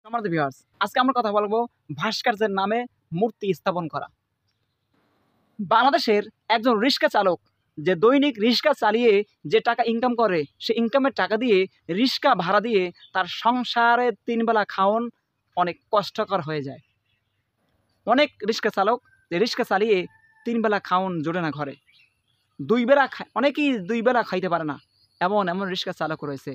আমাদের ভিউয়ার্স, আজকে আমরা কথা বলবো ভাস্কর্যের নামে মূর্তি স্থাপন করা। বাংলাদেশের একজন রিক্সা চালক যে দৈনিক রিক্সা চালিয়ে যে টাকা ইনকাম করে, সে ইনকামের টাকা দিয়ে রিক্সা ভাড়া দিয়ে তার সংসারে ৩ বেলা খাওয়ান অনেক কষ্টকর হয়ে যায়। অনেক রিক্সা চালক যে রিক্সা চালিয়ে ৩ বেলা খাওয়ান জোটে না ঘরে, ২ বেলা অনেকেই ২ বেলা খাইতে পারে না, এমন এমন রিক্সা চালক রয়েছে।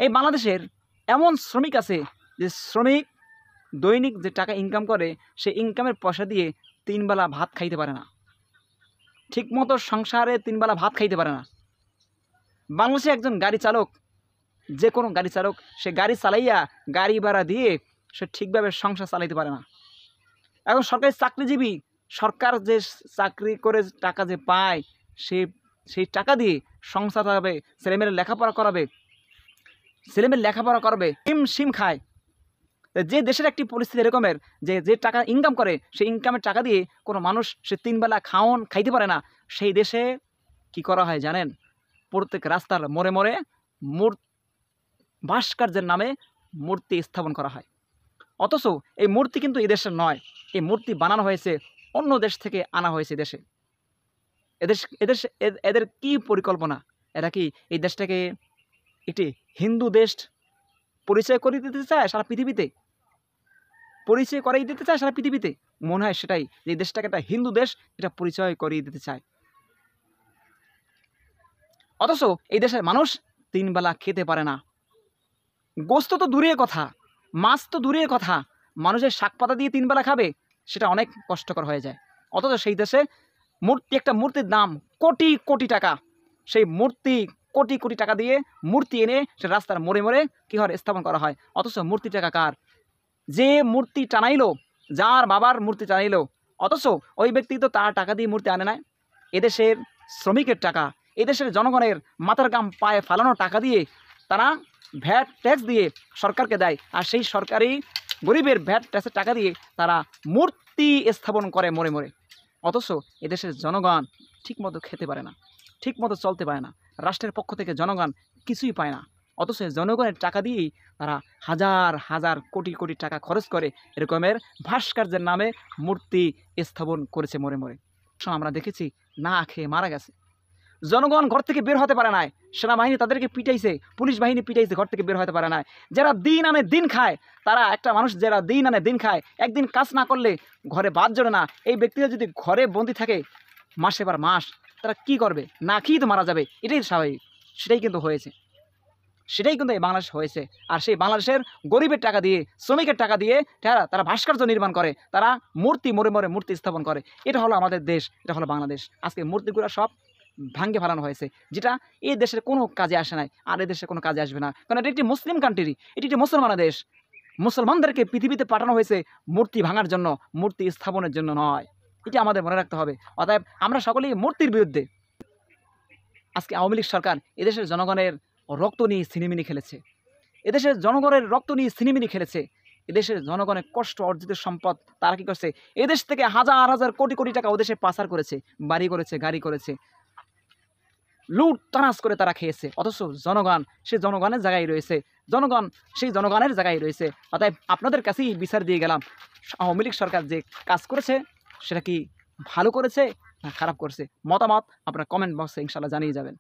এই বাংলাদেশের এমন শ্রমিক আছে যে শ্রমিক দৈনিক যে টাকা ইনকাম করে, সে ইনকামের পয়সা দিয়ে ৩ বেলা ভাত খাইতে পারে না, ঠিকমতো সংসারে ৩ বেলা ভাত খাইতে পারে না। বাংলাদেশে একজন গাড়ি চালক, যে কোনো গাড়ি চালক, সে গাড়ি চালাইয়া গাড়ি ভাড়া দিয়ে সে ঠিকভাবে সংসার চালাইতে পারে না। এখন সরকারি চাকরিজীবী, সরকার যে চাকরি করে টাকা যে পায়, সেই টাকা দিয়ে সংসার চালাবে, ছেলেমেয়ের লেখাপড়া করাবে, ছেলেমেয়ের লেখাপড়া করবে, সিম খায়। যে দেশের একটি পরিস্থিতি এরকমের যে টাকা ইনকাম করে, সেই ইনকামের টাকা দিয়ে কোনো মানুষ সে ৩ বেলা খাইতে পারে না, সেই দেশে কি করা হয় জানেন? প্রত্যেক রাস্তার মোড়ে মোড়ে ভাস্কর্যের নামে মূর্তি স্থাপন করা হয়। অথচ এই মূর্তি কিন্তু এই দেশের নয়, এই মূর্তি বানানো হয়েছে অন্য দেশ থেকে আনা হয়েছে দেশে। এদের কি পরিকল্পনা? এরা কি এই দেশটাকে একটি হিন্দু দেশ পরিচয় করে দিতে চায় সারা পৃথিবীতে? পরিচয় করিয়ে দিতে চায় সারা পৃথিবীতে? মনে হয় সেটাই, যে দেশটাকে একটা হিন্দু দেশ, এটা পরিচয় করিয়ে দিতে চায়। অথচ এই দেশের মানুষ ৩ বেলা খেতে পারে না। গোস্ত তো দূরের কথা, মাছ তো দূরের কথা, মানুষের শাক পাতা দিয়ে 3 বেলা খাবে, সেটা অনেক কষ্টকর হয়ে যায়। অথচ সেই দেশে একটা মূর্তির দাম কোটি কোটি টাকা। সেই মূর্তি কোটি কোটি টাকা দিয়ে মূর্তি এনে সে রাস্তার মোড়ে মোড়ে কী হয় স্থাপন করা হয়। অথচ মূর্তি টাকা কার? যে মূর্তি টানাইলো, যার বাবার মূর্তি টানাইলো, অথচ ওই ব্যক্তি তো তার টাকা দিয়ে মূর্তি আনে নাই। এদেশের শ্রমিকের টাকা, এদেশের জনগণের মাথার গাম পায়ে ফালানো টাকা দিয়ে তারা ভ্যাট ট্যাক্স দিয়ে সরকারকে দেয়, আর সেই সরকারি গরিবের ভ্যাট ট্যাক্সের টাকা দিয়ে তারা মূর্তি স্থাপন করে মোড়ে মোড়ে। অথচ এদেশের জনগণ ঠিকমতো খেতে পারে না, ঠিকমতো চলতে পারে না, রাষ্ট্রের পক্ষ থেকে জনগণ কিছুই পায় না। অথচ জনগণের টাকা দিয়েই তারা হাজার হাজার কোটি কোটি টাকা খরচ করে এরকমের ভাস্কর্যের নামে মূর্তি স্থাপন করেছে মোড়ে মোড়ে। আমরা দেখেছি না খেয়ে মারা গেছে, জনগণ ঘর থেকে বের হতে পারে না, সেনাবাহিনী তাদেরকে পিটাইছে, পুলিশ বাহিনী পিটাইছে, ঘর থেকে বের হতে পারে না। যারা দিন আনে দিন খায়, তারা একটা মানুষ যারা দিন আনে দিন খায়, একদিন কাজ না করলে ঘরে বাদ জড়ে না, এই ব্যক্তিরা যদি ঘরে বন্দি থাকে মাসে বার মাস, তারা কি করবে? না খেয়েই তো মারা যাবে, এটাই স্বাভাবিক। সেটাই কিন্তু হয়েছে, সেটাই কিন্তু এই বাংলাদেশ হয়েছে। আর সেই বাংলাদেশের গরিবের টাকা দিয়ে, শ্রমিকের টাকা দিয়ে তারা ভাস্কর্য নির্মাণ করে, তারা মূর্তি মোড়ে মোড়ে মূর্তি স্থাপন করে। এটা হলো আমাদের দেশ, এটা হলো বাংলাদেশ। আজকে মূর্তিগুলো সব ভাঙ্গে ফেলানো হয়েছে, যেটা এই দেশের কোনো কাজে আসে নাই, আর এই দেশের কোনো কাজে আসবে না। কারণ এটি একটি মুসলিম কান্ট্রি, এটি একটি মুসলমান দেশ। মুসলমানদেরকে পৃথিবীতে পাঠানো হয়েছে মূর্তি ভাঙার জন্য, মূর্তি স্থাপনের জন্য নয়। এটি আমাদের মনে রাখতে হবে। অতএব আমরা সকলেই মূর্তির বিরুদ্ধে। আজকে আওয়ামী লীগ সরকার এদেশের জনগণের রক্ত নিয়ে সিনেমিনি খেলেছে, এদেশের জনগণের রক্ত নিয়ে সিনেমিনি খেলেছে। এদেশের জনগণের কষ্ট অর্জিত সম্পদ তারা কী করছে? এদেশ থেকে হাজার হাজার কোটি কোটি টাকা ওদেশে পাচার করেছে, বাড়ি করেছে, গাড়ি করেছে, লুট তারাজ করে তারা খেয়েছে। অথচ জনগণ সেই জনগণের জায়গায় রয়েছে, জনগণ সেই জনগণের জায়গায় রয়েছে। অতএব আপনাদের কাছেই বিচার দিয়ে গেলাম, আওয়ামী লীগ সরকার যে কাজ করেছে সেটা কি ভালো করেছে না খারাপ করেছে? মতামত আপনারা কমেন্ট বক্সে ইনশাআল্লাহ জানিয়ে যাবেন।